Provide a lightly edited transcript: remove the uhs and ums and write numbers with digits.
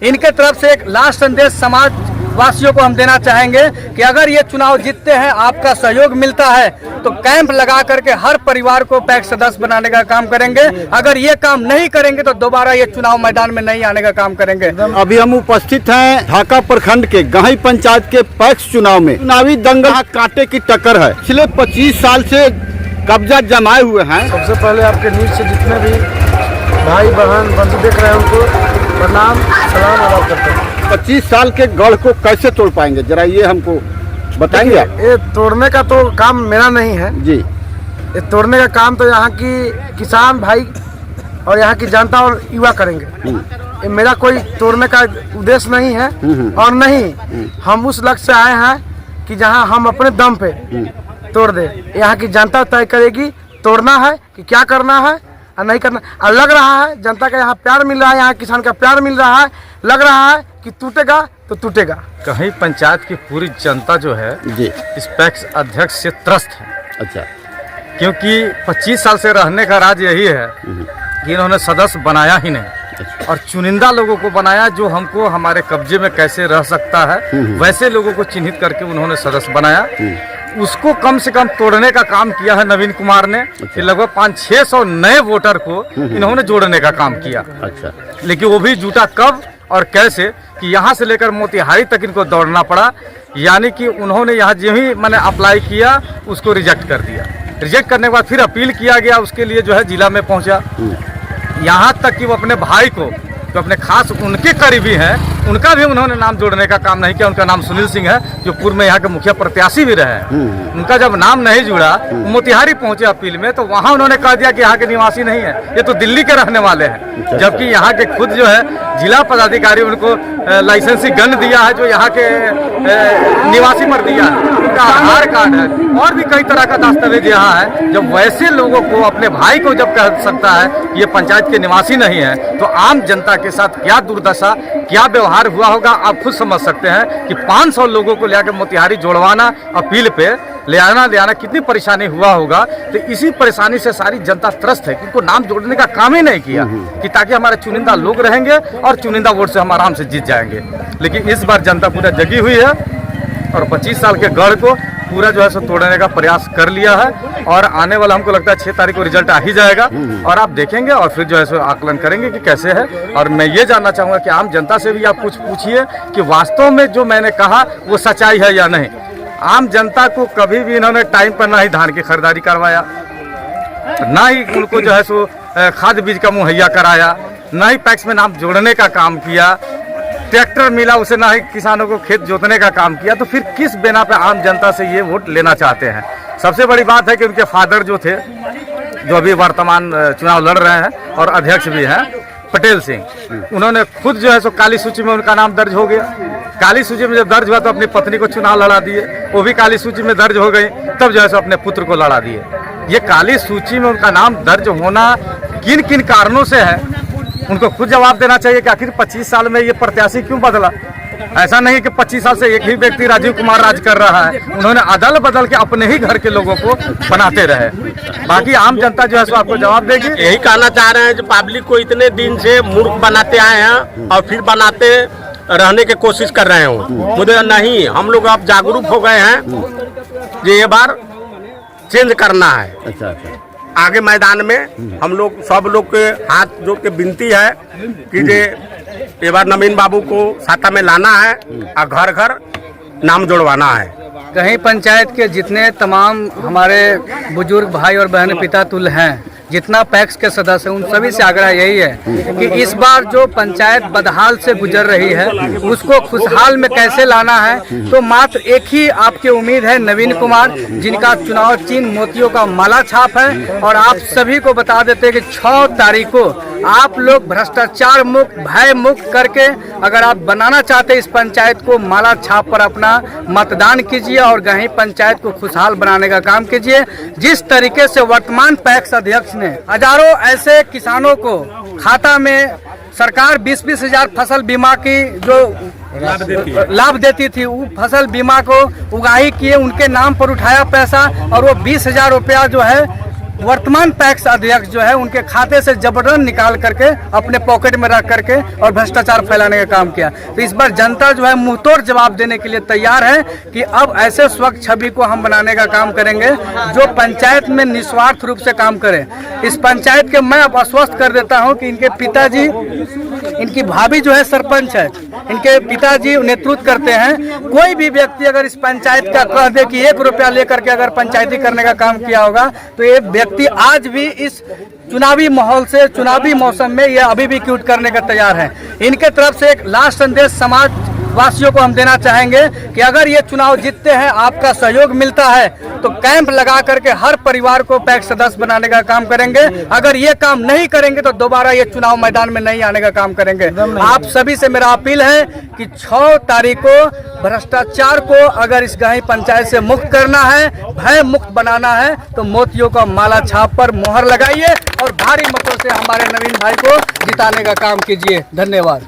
इनके तरफ से एक लास्ट संदेश समाज वासियों को हम देना चाहेंगे कि अगर ये चुनाव जीतते हैं, आपका सहयोग मिलता है तो कैंप लगा करके हर परिवार को पैक्स सदस्य बनाने का काम करेंगे। अगर ये काम नहीं करेंगे तो दोबारा ये चुनाव मैदान में नहीं आने का काम करेंगे। अभी हम उपस्थित हैं ढाका प्रखंड के गाही पंचायत के पैक्स चुनाव में। चुनावी दंगल कांटे की टक्कर है। पिछले 25 साल से कब्जा जमाए हुए हैं। सबसे पहले आपके न्यूज से जितने भी भाई बहन बंधु देख रहे हैं उनको प्रणाम सलाम अदा करते हैं। 25 साल के गढ़ को कैसे तोड़ पाएंगे, जरा ये हमको बताएंगे आप? ये तोड़ने का तो काम मेरा नहीं है जी। ये तोड़ने का काम तो यहाँ की किसान भाई और यहाँ की जनता और युवा करेंगे। ये मेरा कोई तोड़ने का उद्देश्य नहीं है और नहीं हम उस लक्ष्य से आए हैं कि जहाँ हम अपने दम पे तोड़ दे। यहाँ की जनता तय करेगी तोड़ना है कि क्या करना है और नहीं करना। और लग रहा है जनता का यहाँ प्यार मिल रहा है, यहाँ किसान का प्यार मिल रहा है। लग रहा है कि टूटेगा तो टूटेगा। कहीं पंचायत की पूरी जनता जो है जी इस पैक्स अध्यक्ष से त्रस्त है। अच्छा। क्योंकि 25 साल से रहने का राज यही है कि इन्होंने सदस्य बनाया ही नहीं और चुनिंदा लोगों को बनाया जो हमको हमारे कब्जे में कैसे रह सकता है वैसे लोगों को चिन्हित करके उन्होंने सदस्य बनाया। उसको कम से कम तोड़ने का काम किया है नवीन कुमार ने। कि लगभग 500-600 नए वोटर को इन्होंने जोड़ने का काम किया। अच्छा। लेकिन वो भी जुटा कब और कैसे कि यहाँ से लेकर मोतिहारी तक इनको दौड़ना पड़ा। यानी कि उन्होंने यहाँ जो ही मैंने अप्लाई किया उसको रिजेक्ट कर दिया। रिजेक्ट करने के बाद फिर अपील किया गया, उसके लिए जो है जिला में पहुँचा। यहाँ तक कि वो अपने भाई को जो अपने खास उनके करीबी हैं उनका भी उन्होंने नाम जोड़ने का काम नहीं किया। उनका नाम सुनील सिंह है जो पूर्व में यहाँ के मुखिया प्रत्याशी भी रहे। उनका जब नाम नहीं जुड़ा, मोतिहारी पहुंचे अपील में तो वहाँ उन्होंने कह दिया कि यहाँ के निवासी नहीं है, ये तो दिल्ली के रहने वाले हैं। जबकि यहाँ के खुद जो है जिला पदाधिकारी उनको लाइसेंसी गन दिया है जो यहाँ के निवासी पर दिया है, उनका आधार कार्ड है और भी कई तरह का दस्तावेज यहाँ है। जब वैसे लोगों को अपने भाई को जब कह सकता है कि ये पंचायत के निवासी नहीं है तो आम जनता के साथ क्या दुर्दशा क्या व्यवहार हुआ होगा आप खुद समझ सकते हैं। कि 500 लोगों को लेकर मोतिहारी जोड़वाना, अपील पे ले आना कितनी परेशानी हुआ होगा। तो इसी परेशानी से सारी जनता त्रस्त है कि इनको नाम जोड़ने का काम ही नहीं किया कि ताकि हमारे चुनिंदा लोग रहेंगे और चुनिंदा वोट से हम आराम से जीत जाएंगे। लेकिन इस बार जनता पूरा जगी हुई है और 25 साल के गढ़ को पूरा जो है सो तोड़ने का प्रयास कर लिया है। और आने वाला हमको लगता है 6 तारीख को रिजल्ट आ ही जाएगा और आप देखेंगे और फिर जो है सो आकलन करेंगे कि कैसे है। और मैं ये जानना चाहूँगा कि आम जनता से भी आप कुछ पूछिए कि वास्तव में जो मैंने कहा वो सच्चाई है या नहीं। आम जनता को कभी भी इन्होंने टाइम पर ना ही धान की खरीदारी करवाया, ना ही उनको जो है सो खाद बीज का मुहैया कराया, ना ही पैक्स में नाम जोड़ने का काम किया, ट्रैक्टर मिला उसे ना ही किसानों को खेत जोतने का काम किया। तो फिर किस बिना पे आम जनता से ये वोट लेना चाहते हैं। सबसे बड़ी बात है कि उनके फादर जो थे जो अभी वर्तमान चुनाव लड़ रहे हैं और अध्यक्ष भी हैं पटेल सिंह, उन्होंने खुद जो है सो काली सूची में उनका नाम दर्ज हो गया। काली सूची में जब दर्ज हुआ तो अपनी पत्नी को चुनाव लड़ा दिए, वो भी काली सूची में दर्ज हो गई, तब जो है सो अपने पुत्र को लड़ा दिए। ये काली सूची में उनका नाम दर्ज होना किन किन कारणों से है उनको खुद जवाब देना चाहिए कि आखिर 25 साल में ये प्रत्याशी क्यों बदला। ऐसा नहीं कि 25 साल से एक ही व्यक्ति राजीव कुमार राज कर रहा है, उन्होंने अदल बदल के अपने ही घर के लोगों को बनाते रहे। बाकी आम जनता जो है सो आपको जवाब देगी। यही कहना चाह रहे हैं जो पब्लिक को इतने दिन से मूर्ख बनाते आए हैं और फिर बनाते रहने की कोशिश कर रहे हो। मुझे नहीं, हम लोग अब जागरूक हो गए हैं ये बार चेंज करना है। अच्छा। आगे मैदान में हम लोग सब लोग के हाथ जोड़ के विनती है कि ये बार नवीन बाबू को साता में लाना है और घर घर नाम जोड़वाना है। कहीं पंचायत के जितने तमाम हमारे बुजुर्ग भाई और बहन पिता तुल्य हैं, जितना पैक्स के सदस्य हैं, उन सभी से आग्रह यही है कि इस बार जो पंचायत बदहाल से गुजर रही है उसको खुशहाल में कैसे लाना है। तो मात्र एक ही आपकी उम्मीद है, नवीन कुमार, जिनका चुनाव चिन्ह मोतियों का माला छाप है। और आप सभी को बता देते हैं कि 6 तारीख को आप लोग भ्रष्टाचार मुक्त भय मुक्त करके अगर आप बनाना चाहते इस पंचायत को, माला छाप पर अपना मतदान कीजिए और गही पंचायत को खुशहाल बनाने का काम कीजिए। जिस तरीके से वर्तमान पैक्स अध्यक्ष ने हजारों ऐसे किसानों को खाता में सरकार 20-20 हजार फसल बीमा की जो लाभ देती थी, वो फसल बीमा को उगाही किए, उनके नाम पर उठाया पैसा और वो 20 हजार रुपया जो है वर्तमान पैक्स अध्यक्ष जो है उनके खाते से जबरन निकाल करके अपने पॉकेट में रख करके और भ्रष्टाचार फैलाने का काम किया। तो इस बार जनता जो है मुंहतोड़ जवाब देने के लिए तैयार है कि अब ऐसे स्वच्छ छवि को हम बनाने का काम करेंगे जो पंचायत में निस्वार्थ रूप से काम करे। इस पंचायत के मैं अब आश्वस्त कर देता हूं कि इनके पिताजी, इनकी भाभी जो है सरपंच है, इनके पिताजी नेतृत्व करते हैं। कोई भी व्यक्ति अगर इस पंचायत का कह दे कि 1 रुपया लेकर के अगर पंचायती करने का काम किया होगा तो ये व्यक्ति आज भी इस चुनावी माहौल से, चुनावी मौसम में ये अभी भी क्यूट करने का तैयार है। इनके तरफ से एक लास्ट संदेश समाज वासियों को हम देना चाहेंगे कि अगर ये चुनाव जीतते हैं, आपका सहयोग मिलता है तो कैंप लगा करके हर परिवार को पैक्स सदस्य बनाने का काम करेंगे। अगर ये काम नहीं करेंगे तो दोबारा ये चुनाव मैदान में नहीं आने का काम करेंगे। आप सभी से मेरा अपील है कि 6 तारीख को भ्रष्टाचार को अगर इस गही पंचायत से मुक्त करना है, भय मुक्त बनाना है तो मोतियों का माला छाप पर मोहर लगाइए और भारी मतों से हमारे नवीन भाई को जिताने का काम कीजिए। धन्यवाद।